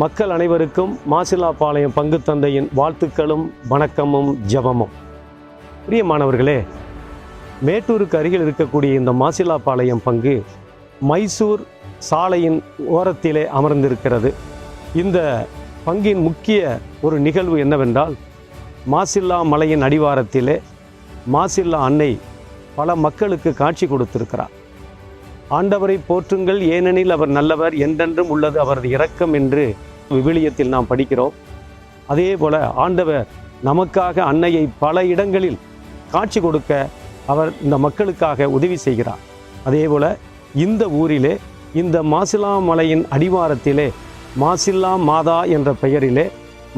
மக்கள் அனைவருக்கும் மாசில்லாபாளையம் பங்கு தந்தையின் வாழ்த்துக்களும் வணக்கமும் ஜெபமும். பிரியமானவர்களே, மேட்டூருக்கு அருகில் இருக்கக்கூடிய இந்த மாசில்லாபாளையம் பங்கு மைசூர் சாலையின் ஓரத்திலே அமர்ந்திருக்கிறது. இந்த பங்கின் முக்கிய ஒரு நிகழ்வு என்னவென்றால், மாசில்லா மலையின் அடிவாரத்திலே மாசில்லா அன்னை பல மக்களுக்கு காட்சி கொடுத்திருக்கிறார். ஆண்டவரை போற்றுங்கள், ஏனெனில் அவர் நல்லவர், என்றென்றும் உள்ளது அவரது இரக்கம் என்று விவிலியத்தில் நாம் படிக்கிறோம். அதே போல ஆண்டவர் நமக்காக அன்னையை பல இடங்களில் காட்சி கொடுக்க அவர் இந்த மக்களுக்காக உதவி செய்கிறார். அதே போல இந்த ஊரிலே, இந்த மாசில்லா மலையின் அடிவாரத்திலே மாசில்லா மாதா என்ற பெயரிலே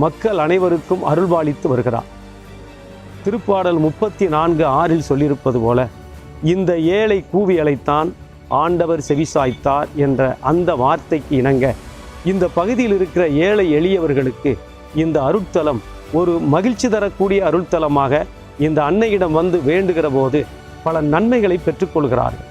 மக்கள் அனைவருக்கும் அருள்பாலித்து வருகிறார். திருப்பாடல் 34:6 சொல்லியிருப்பது போல, இந்த ஏழை கூவி அழைத்தான், ஆண்டவர் செவிசாய்த்தார் என்ற அந்த வார்த்தைக்கு இணங்க இந்த பகுதியில் இருக்கிற ஏழை எளியவர்களுக்கு இந்த அருட்தலம் ஒரு மகிழ்ச்சி தரக்கூடிய அருட்தலமாக இந்த அன்னையிடம் வந்து வேண்டுகிற போது பல நன்மைகளை பெற்றுக்கொள்கிறார்கள்.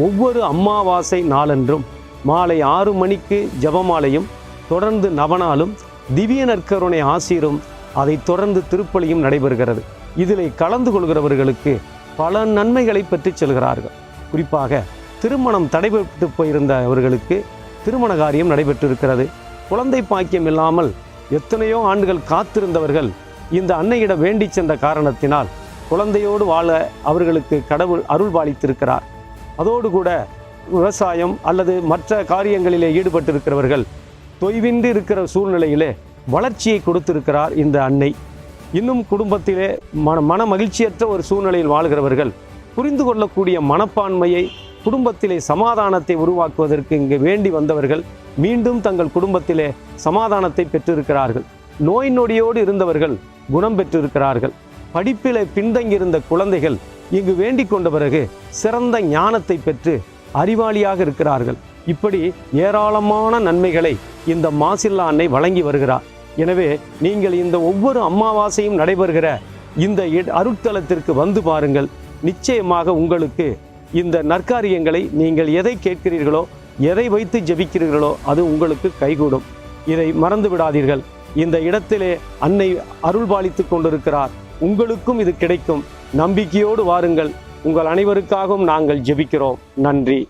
ஒவ்வொரு அமாவாசை நாளன்றும் மாலை 6 மணிக்கு ஜபமாலையும் தொடர்ந்து நவநாளும் திவ்ய நற்கருணை ஆசீரும் அதைத் தொடர்ந்து திருப்பலியும் நடைபெறுகிறது. இதில் கலந்து கொள்கிறவர்களுக்கு பல நன்மைகளை பெற்றுச் செல்கிறார்கள். குறிப்பாக திருமணம் தடைபட்டு போயிருந்தவர்களுக்கு திருமண காரியம் நடைபெற்றிருக்கிறது. குழந்தை பாக்கியம் இல்லாமல் எத்தனையோ ஆண்டுகள் காத்திருந்தவர்கள் இந்த அன்னையிடம் வேண்டி சென்ற காரணத்தினால் குழந்தையோடு வாழ அவர்களுக்கு கடவுள் அருள் பாலித்திருக்கிறார். அதோடு கூட விவசாயம் அல்லது மற்ற காரியங்களிலே ஈடுபட்டிருக்கிறவர்கள் தொய்வின்றி இருக்கிற சூழ்நிலையிலே வளர்ச்சியை கொடுத்திருக்கிறார் இந்த அன்னை. இன்னும் குடும்பத்திலே மன மகிழ்ச்சியற்ற ஒரு சூழ்நிலையில் வாழ்கிறவர்கள் புரிந்து கொள்ளக்கூடிய மனப்பான்மையை, குடும்பத்திலே சமாதானத்தை உருவாக்குவதற்கு இங்கு வேண்டி வந்தவர்கள் மீண்டும் தங்கள் குடும்பத்திலே சமாதானத்தை பெற்றிருக்கிறார்கள். நோய் நொடியோடு இருந்தவர்கள் குணம் பெற்றிருக்கிறார்கள். படிப்பிலே பின்தங்கியிருந்த குழந்தைகள் இங்கு வேண்டிக் கொண்ட பிறகு சிறந்த ஞானத்தை பெற்று அறிவாளியாக இருக்கிறார்கள். இப்படி ஏராளமான நன்மைகளை இந்த மாசில்லா அன்னை வழங்கி வருகிறார். எனவே நீங்கள் இந்த ஒவ்வொரு அமாவாசையும் நடைபெறுகிற இந்த அருட்தலத்திற்கு வந்து பாருங்கள். நிச்சயமாக உங்களுக்கு இந்த நற்காரியங்களை நீங்கள் எதை கேட்கிறீர்களோ, எதை வைத்து ஜெபிக்கிறீர்களோ அது உங்களுக்கு கைகூடும். இதை மறந்து விடாதீர்கள். இந்த இடத்திலே அன்னை அருள்பாலித்து கொண்டிருக்கிறார். உங்களுக்கும் இது கிடைக்கும். நம்பிக்கையோடு வாருங்கள். உங்கள் அனைவருக்காகவும் நாங்கள் ஜெபிக்கிறோம். நன்றி.